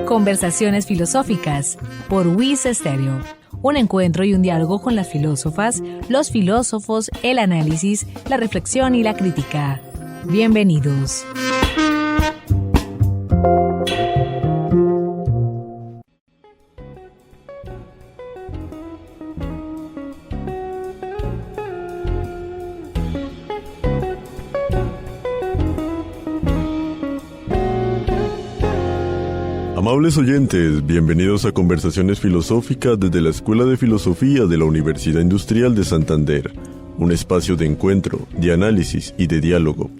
Conversaciones filosóficas por WIS Estéreo. Un encuentro y un diálogo con las filósofas, los filósofos, el análisis, la reflexión y la crítica. Bienvenidos. Amables oyentes, bienvenidos a Conversaciones Filosóficas desde la Escuela de Filosofía de la Universidad Industrial de Santander, un espacio de encuentro, de análisis y de diálogo,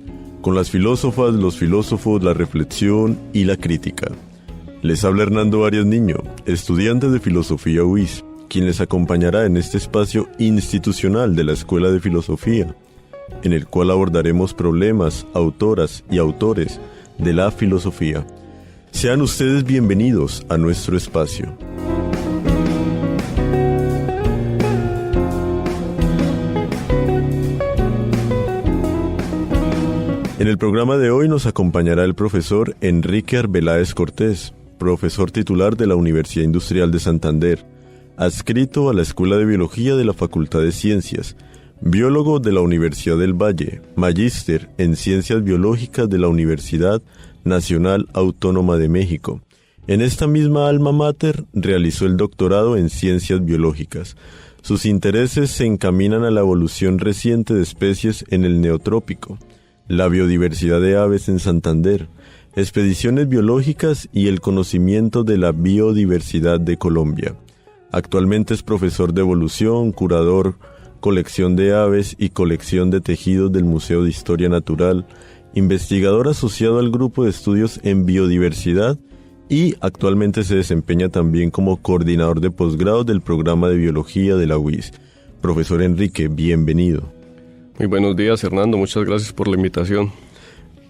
con las filósofas, los filósofos, la reflexión y la crítica. Les habla Hernando Arias Niño, estudiante de Filosofía UIS, quien les acompañará en este espacio institucional de la Escuela de Filosofía, en el cual abordaremos problemas, autoras y autores de la filosofía. Sean ustedes bienvenidos a nuestro espacio. En el programa de hoy nos acompañará el profesor Enrique Arbeláez Cortés, profesor titular de la Universidad Industrial de Santander, adscrito a la Escuela de Biología de la Facultad de Ciencias, biólogo de la Universidad del Valle, magíster en Ciencias Biológicas de la Universidad Nacional Autónoma de México. En esta misma alma mater realizó el doctorado en Ciencias Biológicas. Sus intereses se encaminan a la evolución reciente de especies en el Neotrópico, la biodiversidad de aves en Santander, expediciones biológicas y el conocimiento de la biodiversidad de Colombia. Actualmente es profesor de evolución, curador, colección de aves y colección de tejidos del Museo de Historia Natural, investigador asociado al Grupo de Estudios en Biodiversidad y actualmente se desempeña también como coordinador de posgrado del programa de Biología de la UIS. Profesor Enrique, bienvenido. Muy buenos días, Hernando, muchas gracias por la invitación.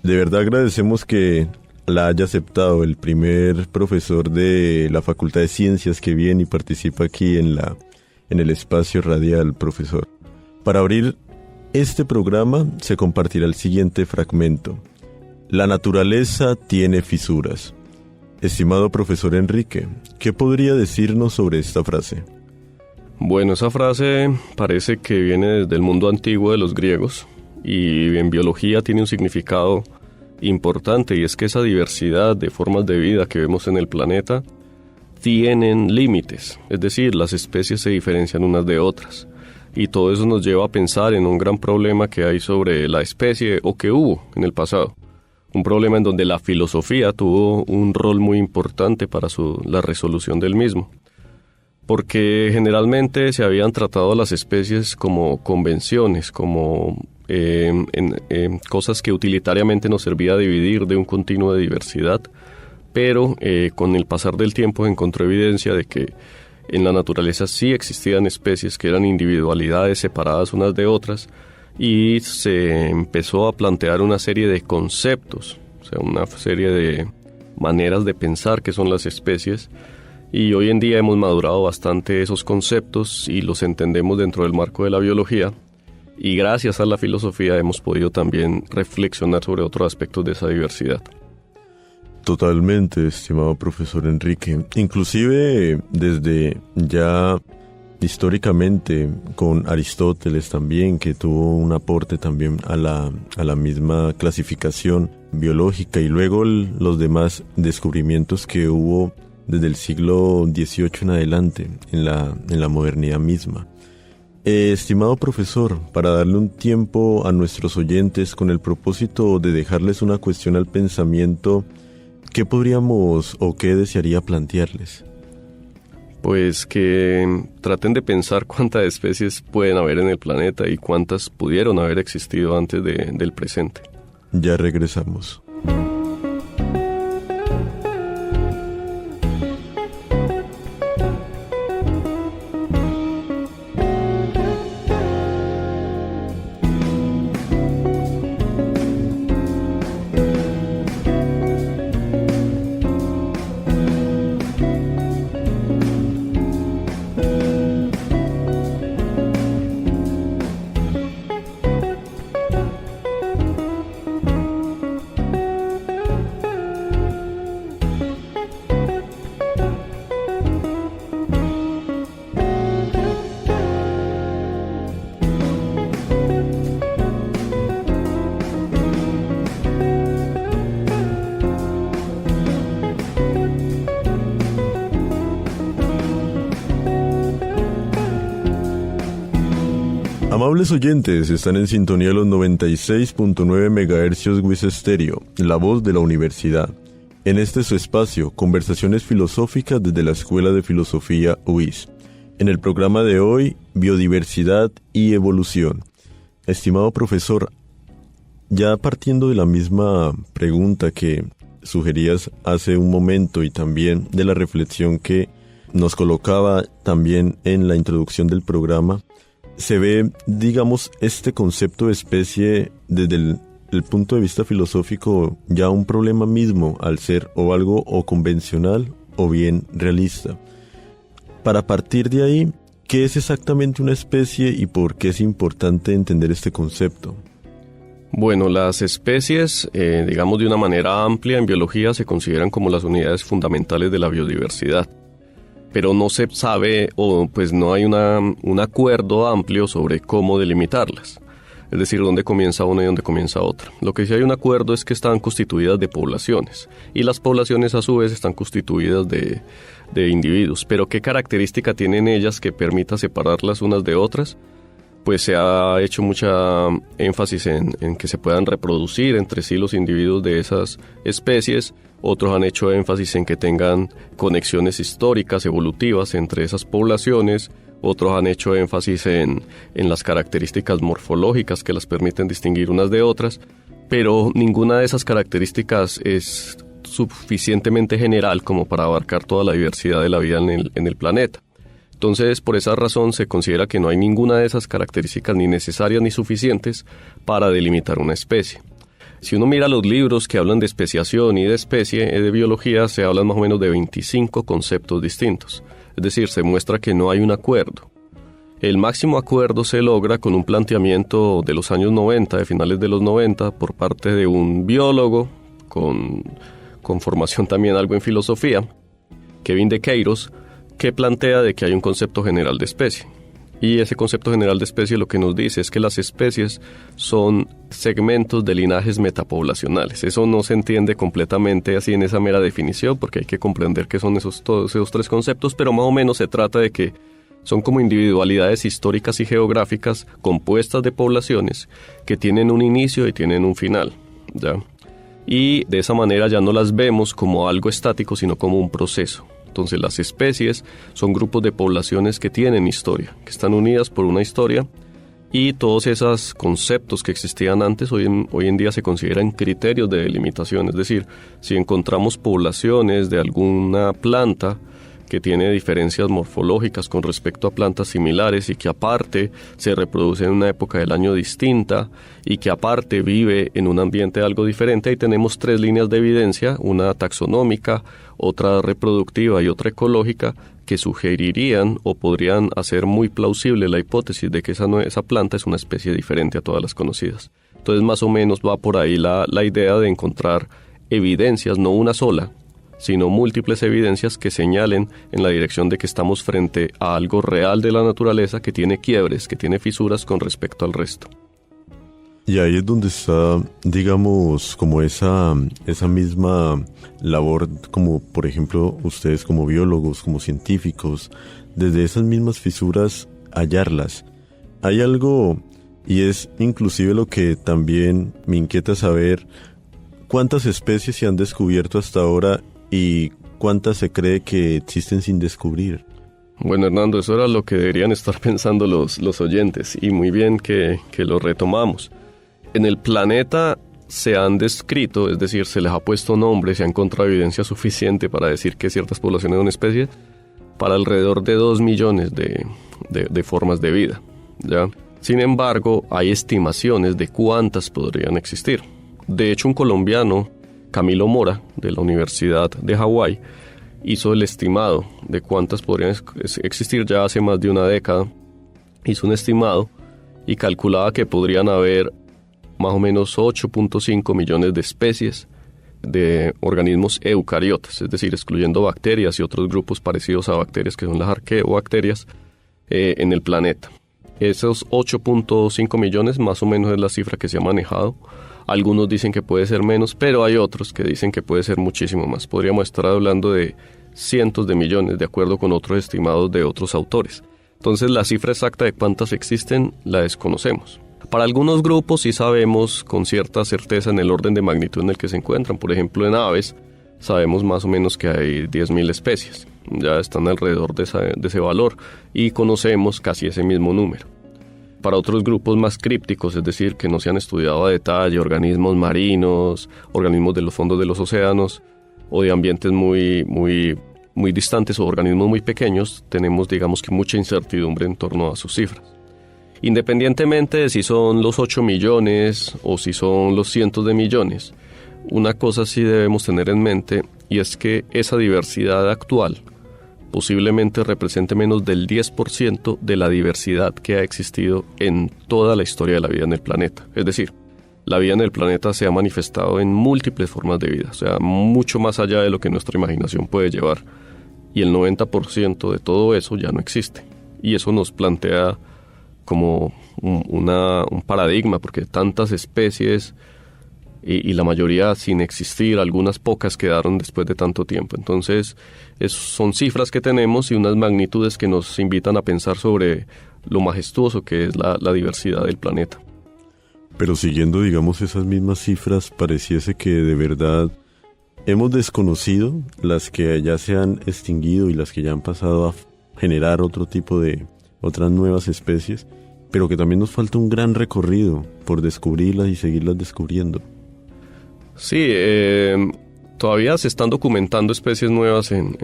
De verdad agradecemos que la haya aceptado, el primer profesor de la Facultad de Ciencias que viene y participa aquí en el espacio radial, profesor. Para abrir este programa se compartirá el siguiente fragmento. La naturaleza tiene fisuras. Estimado profesor Enrique, ¿qué podría decirnos sobre esta frase? Bueno, esa frase parece que viene desde el mundo antiguo de los griegos y en biología tiene un significado importante, y es que esa diversidad de formas de vida que vemos en el planeta tienen límites, es decir, las especies se diferencian unas de otras. Y todo eso nos lleva a pensar en un gran problema que hay sobre la especie o que hubo en el pasado. Un problema en donde la filosofía tuvo un rol muy importante para la resolución del mismo. Porque generalmente se habían tratado a las especies como convenciones, como cosas que utilitariamente nos servía a dividir de un continuo de diversidad. Pero con el pasar del tiempo se encontró evidencia de que en la naturaleza sí existían especies que eran individualidades separadas unas de otras, y se empezó a plantear una serie de conceptos, o sea, una serie de maneras de pensar que son las especies, y hoy en día hemos madurado bastante esos conceptos y los entendemos dentro del marco de la biología, y gracias a la filosofía hemos podido también reflexionar sobre otros aspectos de esa diversidad. Totalmente, estimado profesor Enrique. Inclusive desde ya históricamente con Aristóteles también, que tuvo un aporte también a la misma clasificación biológica, y luego los demás descubrimientos que hubo desde el siglo XVIII en adelante en la modernidad misma. Estimado profesor, para darle un tiempo a nuestros oyentes con el propósito de dejarles una cuestión al pensamiento, ¿qué podríamos o qué desearía plantearles? Pues que traten de pensar cuántas especies pueden haber en el planeta y cuántas pudieron haber existido antes del presente. Ya regresamos. Amables oyentes, están en sintonía de los 96.9 MHz WIS Estéreo, la voz de la universidad. En este su espacio, conversaciones filosóficas desde la Escuela de Filosofía WIS. En el programa de hoy, biodiversidad y evolución. Estimado profesor, ya partiendo de la misma pregunta que sugerías hace un momento y también de la reflexión que nos colocaba también en la introducción del programa, se ve, digamos, este concepto de especie desde el punto de vista filosófico ya un problema mismo al ser o algo o convencional o bien realista. Para partir de ahí, ¿qué es exactamente una especie y por qué es importante entender este concepto? Bueno, las especies, digamos de una manera amplia en biología, se consideran como las unidades fundamentales de la biodiversidad. Pero no se sabe o pues no hay un acuerdo amplio sobre cómo delimitarlas. Es decir, dónde comienza una y dónde comienza otra. Lo que sí hay un acuerdo es que están constituidas de poblaciones y las poblaciones a su vez están constituidas de individuos. Pero ¿qué característica tienen ellas que permita separarlas unas de otras? Pues se ha hecho mucha énfasis en que se puedan reproducir entre sí los individuos de esas especies. Otros han hecho énfasis en que tengan conexiones históricas, evolutivas entre esas poblaciones. Otros han hecho énfasis en las características morfológicas que las permiten distinguir unas de otras. Pero ninguna de esas características es suficientemente general como para abarcar toda la diversidad de la vida en el planeta. Entonces, por esa razón, se considera que no hay ninguna de esas características ni necesarias ni suficientes para delimitar una especie. Si uno mira los libros que hablan de especiación y de especie de biología, se hablan más o menos de 25 conceptos distintos. Es decir, se muestra que no hay un acuerdo. El máximo acuerdo se logra con un planteamiento de los años 90, de finales de los 90, por parte de un biólogo con formación también algo en filosofía, Kevin de Queiroz, que plantea de que hay un concepto general de especie. Y ese concepto general de especie lo que nos dice es que las especies son segmentos de linajes metapoblacionales. Eso no se entiende completamente así en esa mera definición, porque hay que comprender qué son todos esos tres conceptos, pero más o menos se trata de que son como individualidades históricas y geográficas compuestas de poblaciones que tienen un inicio y tienen un final, ¿ya? Y de esa manera ya no las vemos como algo estático, sino como un proceso. Entonces las especies son grupos de poblaciones que tienen historia, que están unidas por una historia, y todos esos conceptos que existían antes hoy en día se consideran criterios de delimitación. Es decir, si encontramos poblaciones de alguna planta que tiene diferencias morfológicas con respecto a plantas similares y que aparte se reproduce en una época del año distinta y que aparte vive en un ambiente algo diferente, ahí tenemos tres líneas de evidencia, una taxonómica, otra reproductiva y otra ecológica, que sugerirían o podrían hacer muy plausible la hipótesis de que esa planta es una especie diferente a todas las conocidas. Entonces más o menos va por ahí la idea de encontrar evidencias, no una sola, sino múltiples evidencias que señalen en la dirección de que estamos frente a algo real de la naturaleza que tiene quiebres, que tiene fisuras con respecto al resto. Y ahí es donde está, digamos, como esa misma labor, como por ejemplo ustedes como biólogos, como científicos, desde esas mismas fisuras hallarlas. Hay algo, y es inclusive lo que también me inquieta saber, ¿cuántas especies se han descubierto hasta ahora y cuántas se cree que existen sin descubrir? Bueno, Hernando, eso era lo que deberían estar pensando los oyentes, y muy bien que lo retomamos. En el planeta se han descrito, es decir, se les ha puesto nombre, se ha encontrado evidencia suficiente para decir que ciertas poblaciones son especies para alrededor de 2 millones de formas de vida, ¿ya? Sin embargo, hay estimaciones de cuántas podrían existir. De hecho, un colombiano, Camilo Mora, de la Universidad de Hawái, hizo el estimado de cuántas podrían existir ya hace más de una década. Hizo un estimado y calculaba que podrían haber más o menos 8.5 millones de especies de organismos eucariotas, es decir, excluyendo bacterias y otros grupos parecidos a bacterias que son las arqueobacterias en el planeta. Esos 8.5 millones más o menos es la cifra que se ha manejado. Algunos dicen que puede ser menos, pero hay otros que dicen que puede ser muchísimo más. Podríamos estar hablando de cientos de millones, de acuerdo con otros estimados de otros autores. Entonces la cifra exacta de cuántas existen la desconocemos. Para algunos grupos sí sabemos con cierta certeza en el orden de magnitud en el que se encuentran. Por ejemplo, en aves sabemos más o menos que hay 10.000 especies. Ya están alrededor de ese valor y conocemos casi ese mismo número. Para otros grupos más crípticos, es decir, que no se han estudiado a detalle, organismos marinos, organismos de los fondos de los océanos o de ambientes muy distantes o organismos muy pequeños, tenemos, digamos que, mucha incertidumbre en torno a sus cifras. Independientemente de si son los 8 millones o si son los cientos de millones, una cosa sí debemos tener en mente, y es que esa diversidad actual posiblemente represente menos del 10% de la diversidad que ha existido en toda la historia de la vida en el planeta. Es decir, la vida en el planeta se ha manifestado en múltiples formas de vida, o sea, mucho más allá de lo que nuestra imaginación puede llevar. Y el 90% de todo eso ya no existe. Y eso nos plantea como un paradigma, porque tantas especies y la mayoría sin existir, algunas pocas quedaron después de tanto tiempo. Entonces, son cifras que tenemos y unas magnitudes que nos invitan a pensar sobre lo majestuoso que es la diversidad del planeta. Pero siguiendo, digamos, esas mismas cifras, pareciese que de verdad hemos desconocido las que ya se han extinguido y las que ya han pasado a generar otras nuevas especies, pero que también nos falta un gran recorrido por descubrirlas y seguirlas descubriendo. Sí, todavía se están documentando especies nuevas en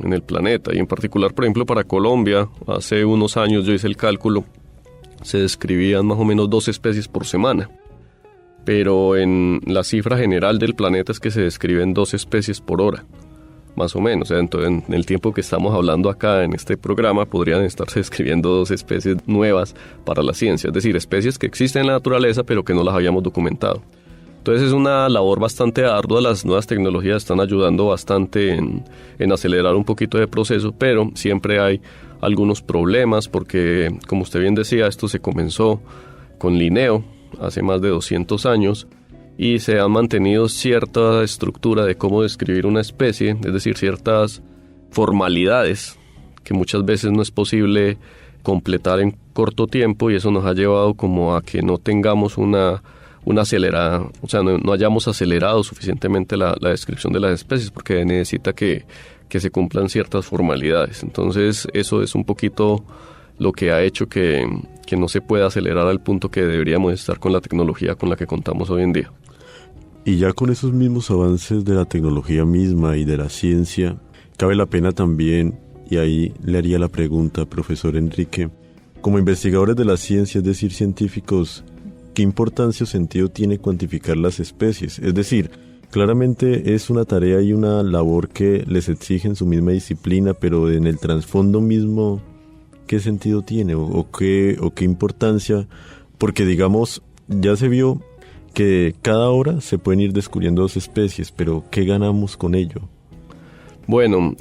el planeta, y en particular, por ejemplo, para Colombia, hace unos años yo hice el cálculo, se describían más o menos 2 especies por semana, pero en la cifra general del planeta es que se describen 2 especies por hora, más o menos. Entonces, en el tiempo que estamos hablando acá en este programa podrían estarse describiendo 2 especies nuevas para la ciencia, es decir, especies que existen en la naturaleza pero que no las habíamos documentado. Entonces es una labor bastante ardua, las nuevas tecnologías están ayudando bastante en acelerar un poquito de proceso, pero siempre hay algunos problemas porque, como usted bien decía, esto se comenzó con Linneo hace más de 200 años y se ha mantenido cierta estructura de cómo describir una especie, es decir, ciertas formalidades que muchas veces no es posible completar en corto tiempo, y eso nos ha llevado como a que no tengamos una acelerada, o sea, no hayamos acelerado suficientemente la descripción de las especies, porque necesita que se cumplan ciertas formalidades. Entonces eso es un poquito lo que ha hecho que no se pueda acelerar al punto que deberíamos estar con la tecnología con la que contamos hoy en día. Y ya con esos mismos avances de la tecnología misma y de la ciencia, cabe la pena también, y ahí le haría la pregunta, profesor Enrique, como investigadores de la ciencia, es decir, científicos, ¿qué importancia o sentido tiene cuantificar las especies? Es decir, claramente es una tarea y una labor que les exige en su misma disciplina, pero en el trasfondo mismo, ¿qué sentido tiene o qué importancia? Porque, digamos, ya se vio que cada hora se pueden ir descubriendo 2 especies, pero ¿qué ganamos con ello? Bueno,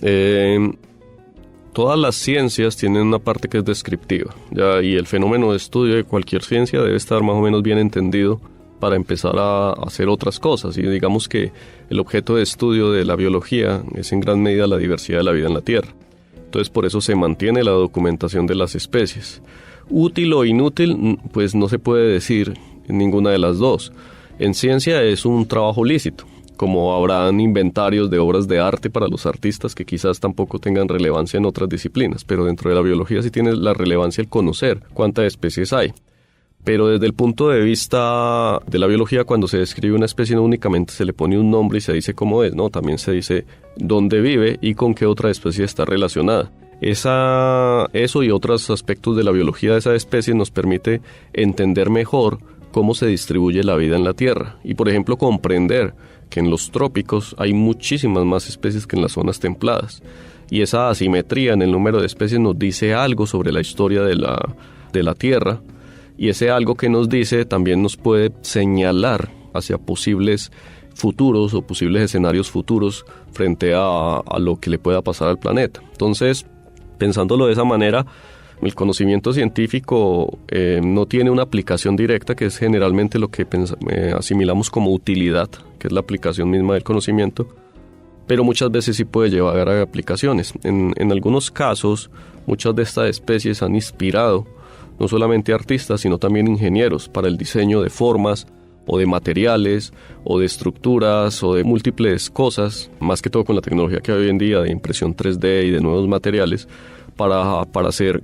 todas las ciencias tienen una parte que es descriptiva, ¿ya? Y el fenómeno de estudio de cualquier ciencia debe estar más o menos bien entendido para empezar a hacer otras cosas. Y digamos que el objeto de estudio de la biología es en gran medida la diversidad de la vida en la Tierra. Entonces, por eso se mantiene la documentación de las especies. Útil o inútil, pues no se puede decir en ninguna de las dos. En ciencia es un trabajo lícito, como habrán inventarios de obras de arte para los artistas que quizás tampoco tengan relevancia en otras disciplinas, pero dentro de la biología sí tiene la relevancia el conocer cuántas especies hay. Pero desde el punto de vista de la biología, cuando se describe una especie no únicamente se le pone un nombre y se dice cómo es, no, también se dice dónde vive y con qué otra especie está relacionada. Eso y otros aspectos de la biología de esa especie nos permite entender mejor cómo se distribuye la vida en la Tierra y, por ejemplo, comprender que en los trópicos hay muchísimas más especies que en las zonas templadas, y esa asimetría en el número de especies nos dice algo sobre la historia de la Tierra, y ese algo que nos dice también nos puede señalar hacia posibles futuros o posibles escenarios futuros frente a lo que le pueda pasar al planeta. Entonces, pensándolo de esa manera, el conocimiento científico no tiene una aplicación directa, que es generalmente lo que asimilamos como utilidad, que es la aplicación misma del conocimiento, pero muchas veces sí puede llevar a aplicaciones. En algunos casos, muchas de estas especies han inspirado no solamente artistas, sino también ingenieros para el diseño de formas o de materiales o de estructuras o de múltiples cosas, más que todo con la tecnología que hay hoy en día de impresión 3D y de nuevos materiales, para hacer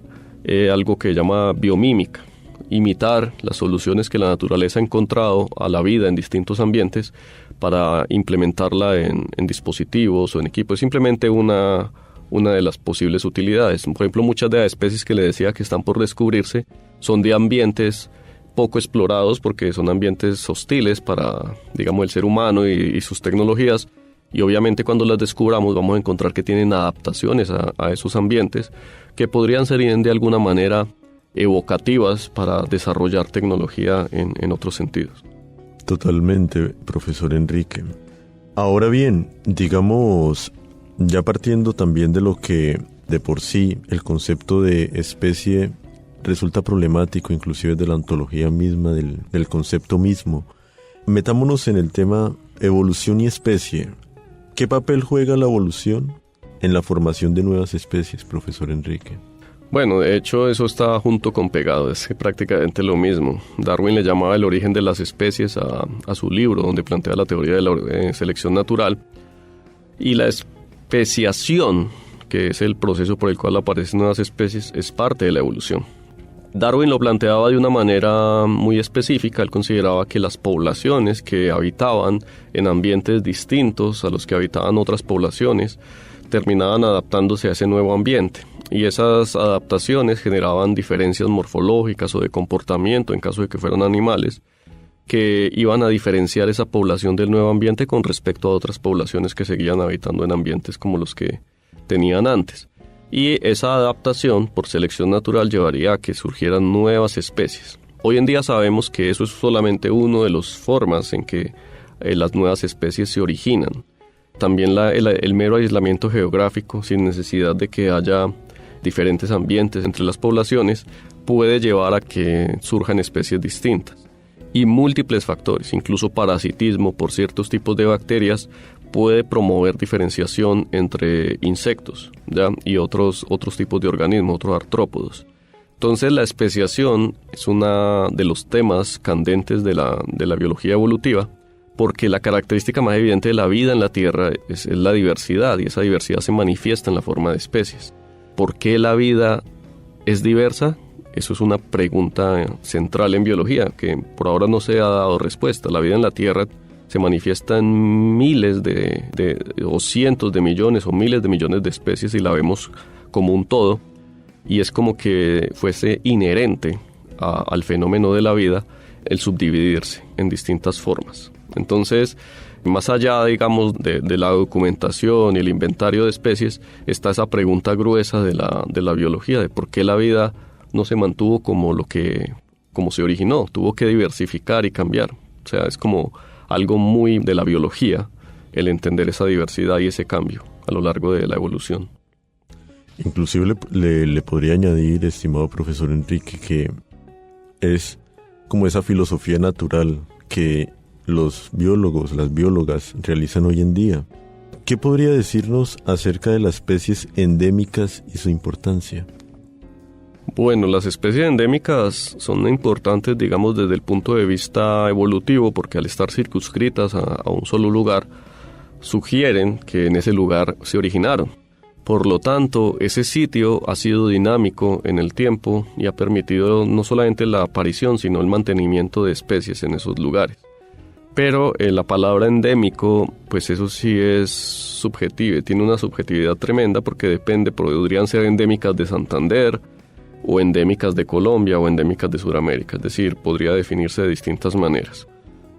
algo que se llama biomímica, imitar las soluciones que la naturaleza ha encontrado a la vida en distintos ambientes para implementarla en dispositivos o en equipos. Es simplemente una de las posibles utilidades. Por ejemplo, muchas de las especies que le decía que están por descubrirse son de ambientes poco explorados porque son ambientes hostiles para, digamos, el ser humano y sus tecnologías, y obviamente cuando las descubramos vamos a encontrar que tienen adaptaciones a esos ambientes que podrían ser de alguna manera evocativas para desarrollar tecnología en otros sentidos. Totalmente, profesor Enrique. Ahora bien, digamos, ya partiendo también de lo que de por sí el concepto de especie resulta problemático, inclusive de la ontología misma, del concepto mismo, metámonos en el tema evolución y especie. ¿Qué papel juega la evolución en la formación de nuevas especies, profesor Enrique? Bueno, de hecho eso está junto con pegado, es prácticamente lo mismo. Darwin le llamaba el origen de las especies a su libro, donde plantea la teoría de la selección natural, y la especiación, que es el proceso por el cual aparecen nuevas especies, es parte de la evolución. Darwin lo planteaba de una manera muy específica. Él consideraba que las poblaciones que habitaban en ambientes distintos a los que habitaban otras poblaciones terminaban adaptándose a ese nuevo ambiente, y esas adaptaciones generaban diferencias morfológicas o de comportamiento en caso de que fueran animales, que iban a diferenciar esa población del nuevo ambiente con respecto a otras poblaciones que seguían habitando en ambientes como los que tenían antes. Y esa adaptación por selección natural llevaría a que surgieran nuevas especies. Hoy en día sabemos que eso es solamente una de las formas en que las nuevas especies se originan. También el mero aislamiento geográfico, sin necesidad de que haya diferentes ambientes entre las poblaciones, puede llevar a que surjan especies distintas. Y múltiples factores, incluso parasitismo por ciertos tipos de bacterias, puede promover diferenciación entre insectos, ¿ya? Y otros tipos de organismos, otros artrópodos. Entonces la especiación es uno de los temas candentes de la biología evolutiva, porque la característica más evidente de la vida en la Tierra es la diversidad, y esa diversidad se manifiesta en la forma de especies. ¿Por qué la vida es diversa? Eso es una pregunta central en biología, que por ahora no se ha dado respuesta. La vida en la Tierra se manifiesta en miles o cientos de millones o miles de millones de especies, y la vemos como un todo, y es como que fuese inherente al fenómeno de la vida el subdividirse en distintas formas. Entonces, más allá, digamos, de la documentación y el inventario de especies, está esa pregunta gruesa de la biología, de por qué la vida no se mantuvo como se originó, tuvo que diversificar y cambiar. O sea, es como algo muy de la biología, el entender esa diversidad y ese cambio a lo largo de la evolución. Inclusive le podría añadir, estimado profesor Enrique, que es como esa filosofía natural que los biólogos, las biólogas realizan hoy en día. ¿Qué podría decirnos acerca de las especies endémicas y su importancia? Bueno, las especies endémicas son importantes, digamos, desde el punto de vista evolutivo, porque al estar circunscritas a un solo lugar, sugieren que en ese lugar se originaron. Por lo tanto, ese sitio ha sido dinámico en el tiempo y ha permitido no solamente la aparición, sino el mantenimiento de especies en esos lugares. Pero la palabra endémico, pues eso sí es subjetivo, tiene una subjetividad tremenda, porque depende, podrían ser endémicas de Santander, o endémicas de Colombia, o endémicas de Sudamérica, es decir, podría definirse de distintas maneras.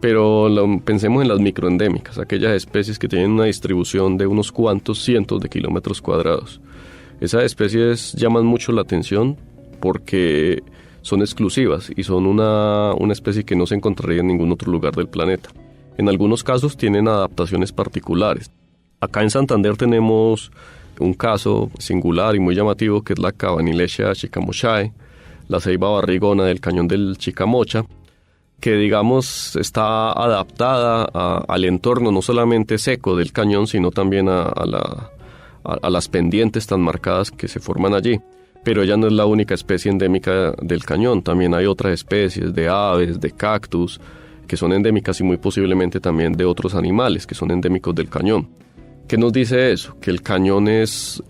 Pero pensemos en las microendémicas, aquellas especies que tienen una distribución de unos cuantos cientos de kilómetros cuadrados. Esas especies llaman mucho la atención porque son exclusivas y son una especie que no se encontraría en ningún otro lugar del planeta. En algunos casos tienen adaptaciones particulares. Acá en Santander tenemos un caso singular y muy llamativo, que es la Cabanilechia chicamochae, la ceiba barrigona del cañón del Chicamocha, que digamos está adaptada al entorno no solamente seco del cañón, sino también a las pendientes tan marcadas que se forman allí. Pero ella no es la única especie endémica del cañón, también hay otras especies de aves, de cactus, que son endémicas y muy posiblemente también de otros animales que son endémicos del cañón. ¿Qué nos dice eso? Que el cañón es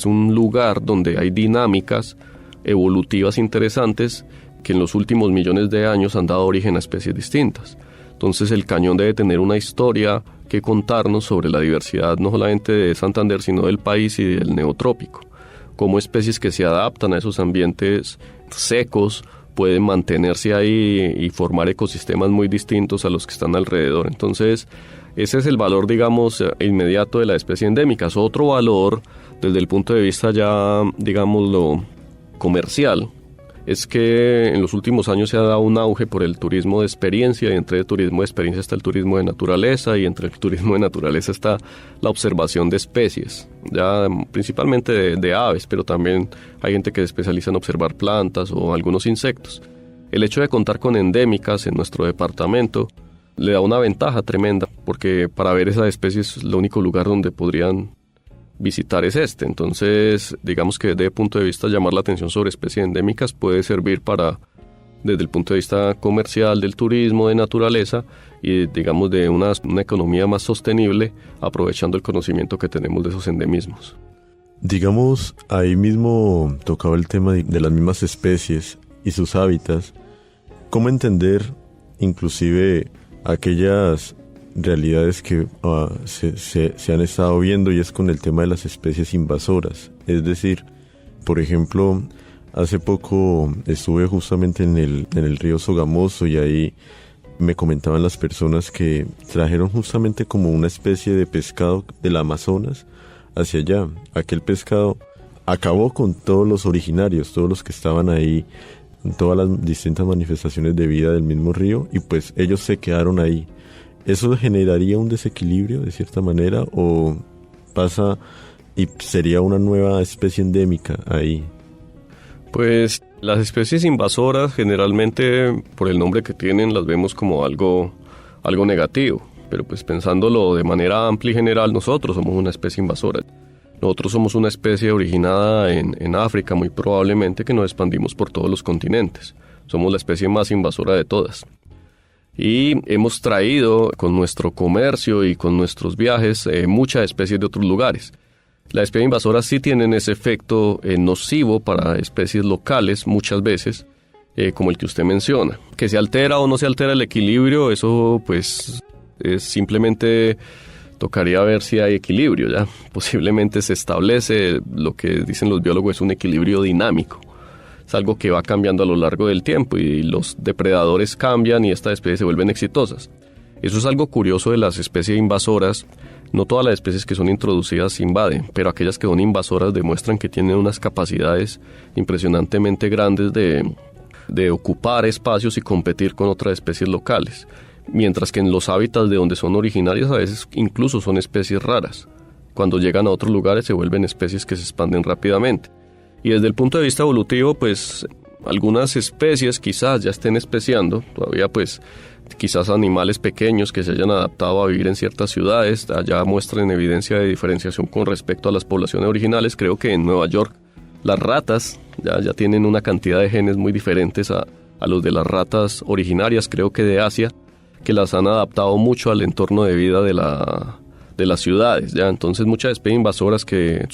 un lugar donde hay dinámicas evolutivas interesantes que en los últimos millones de años han dado origen a especies distintas. Entonces el cañón debe tener una historia que contarnos sobre la diversidad no solamente de Santander, sino del país y del neotrópico. Cómo especies que se adaptan a esos ambientes secos pueden mantenerse ahí y formar ecosistemas muy distintos a los que están alrededor. Entonces, ese es el valor, digamos, inmediato de la especie endémica. Otro valor, desde el punto de vista ya, digámoslo, comercial, es que en los últimos años se ha dado un auge por el turismo de experiencia, y entre el turismo de experiencia está el turismo de naturaleza, y entre el turismo de naturaleza está la observación de especies, ya principalmente de aves, pero también hay gente que se especializa en observar plantas o algunos insectos. El hecho de contar con endémicas en nuestro departamento le da una ventaja tremenda, porque para ver esas especies el único lugar donde podrían visitar es este. Entonces, digamos que desde el punto de vista llamar la atención sobre especies endémicas puede servir para, desde el punto de vista comercial, del turismo, de naturaleza y, digamos, de una economía más sostenible, aprovechando el conocimiento que tenemos de esos endemismos. Digamos, ahí mismo tocaba el tema de las mismas especies y sus hábitats. ¿Cómo entender inclusive aquellas realidades que se han estado viendo, y es con el tema de las especies invasoras? Es decir, por ejemplo, hace poco estuve justamente en el río Sogamoso, y ahí me comentaban las personas que trajeron justamente como una especie de pescado del Amazonas hacia allá. Aquel pescado acabó con todos los originarios, todos los que estaban ahí, todas las distintas manifestaciones de vida del mismo río, y pues ellos se quedaron ahí. ¿Eso generaría un desequilibrio de cierta manera, o pasa y sería una nueva especie endémica ahí? Pues las especies invasoras generalmente, por el nombre que tienen, las vemos como algo negativo, pero pues pensándolo de manera amplia y general, nosotros somos una especie invasora. Nosotros somos una especie originada en África, muy probablemente, que nos expandimos por todos los continentes. Somos la especie más invasora de todas. Y hemos traído con nuestro comercio y con nuestros viajes muchas especies de otros lugares. Las especies invasoras sí tienen ese efecto nocivo para especies locales muchas veces, como el que usted menciona. Que se altera o no se altera el equilibrio, eso pues simplemente tocaría ver si hay equilibrio, ¿ya? Posiblemente se establece lo que dicen los biólogos es un equilibrio dinámico. Es algo que va cambiando a lo largo del tiempo y los depredadores cambian y estas especies se vuelven exitosas. Eso es algo curioso de las especies invasoras. No todas las especies que son introducidas invaden, pero aquellas que son invasoras demuestran que tienen unas capacidades impresionantemente grandes de ocupar espacios y competir con otras especies locales. Mientras que en los hábitats de donde son originarias a veces incluso son especies raras. Cuando llegan a otros lugares se vuelven especies que se expanden rápidamente. Y desde el punto de vista evolutivo, pues algunas especies quizás ya estén especiando, todavía pues quizás animales pequeños que se hayan adaptado a vivir en ciertas ciudades, allá muestran evidencia de diferenciación con respecto a las poblaciones originales. Creo que en Nueva York las ratas ya tienen una cantidad de genes muy diferentes a los de las ratas originarias, creo que de Asia, que las han adaptado mucho al entorno de vida de las ciudades, ¿ya? Entonces muchas especies invasoras que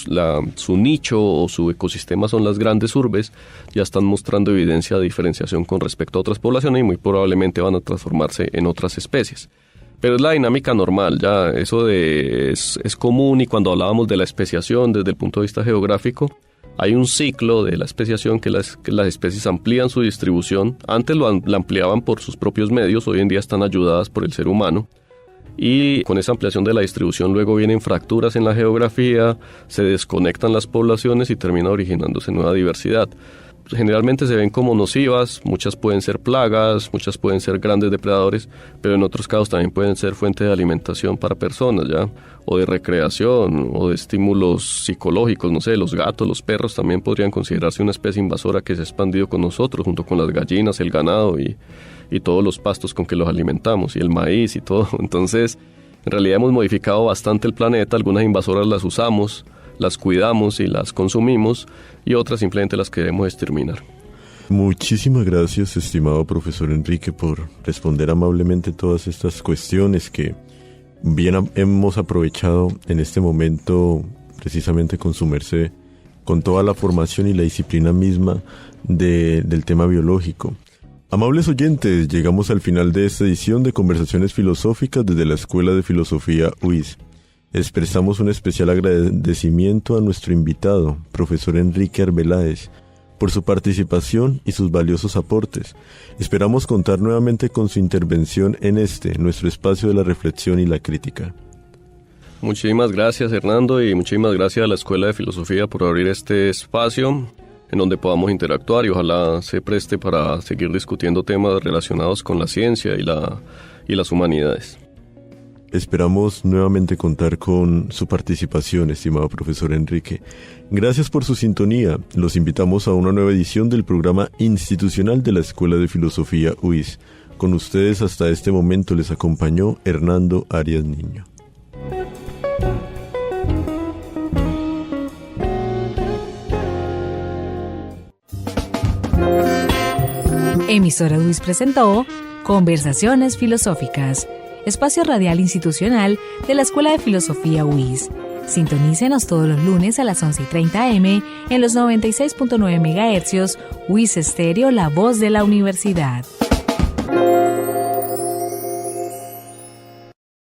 su nicho o su ecosistema son las grandes urbes, ya están mostrando evidencia de diferenciación con respecto a otras poblaciones y muy probablemente van a transformarse en otras especies. Pero es la dinámica normal, ya eso es común, y cuando hablábamos de la especiación desde el punto de vista geográfico, hay un ciclo de la especiación que las especies amplían su distribución. Antes la ampliaban por sus propios medios, hoy en día están ayudadas por el ser humano. Y con esa ampliación de la distribución luego vienen fracturas en la geografía, se desconectan las poblaciones y termina originándose nueva diversidad. generalmente se ven como nocivas, muchas pueden ser plagas, muchas pueden ser grandes depredadores, pero en otros casos también pueden ser fuente de alimentación para personas, ¿ya? O de recreación, o de estímulos psicológicos, no sé, los gatos, los perros también podrían considerarse una especie invasora que se ha expandido con nosotros, junto con las gallinas, el ganado y todos los pastos con que los alimentamos, y el maíz y todo. Entonces, en realidad hemos modificado bastante el planeta, algunas invasoras las usamos, las cuidamos y las consumimos, y otras simplemente las queremos exterminar. Muchísimas gracias, estimado profesor Enrique, por responder amablemente todas estas cuestiones que bien hemos aprovechado en este momento, precisamente con su merced, con toda la formación y la disciplina misma del tema biológico. Amables oyentes, llegamos al final de esta edición de Conversaciones Filosóficas desde la Escuela de Filosofía UIS. Expresamos un especial agradecimiento a nuestro invitado, profesor Enrique Arbeláez, por su participación y sus valiosos aportes. Esperamos contar nuevamente con su intervención en nuestro espacio de la reflexión y la crítica. Muchísimas gracias, Hernando, y muchísimas gracias a la Escuela de Filosofía por abrir este espacio en donde podamos interactuar, y ojalá se preste para seguir discutiendo temas relacionados con la ciencia y las humanidades. Esperamos nuevamente contar con su participación, estimado profesor Enrique. Gracias por su sintonía. Los invitamos a una nueva edición del programa institucional de la Escuela de Filosofía UIS. Con ustedes hasta este momento les acompañó Hernando Arias Niño. Emisora UIS presentó Conversaciones Filosóficas, espacio radial institucional de la Escuela de Filosofía UIS. Sintonícenos todos los lunes a las 11:30 am en los 96.9 MHz, UIS Estéreo, la voz de la universidad.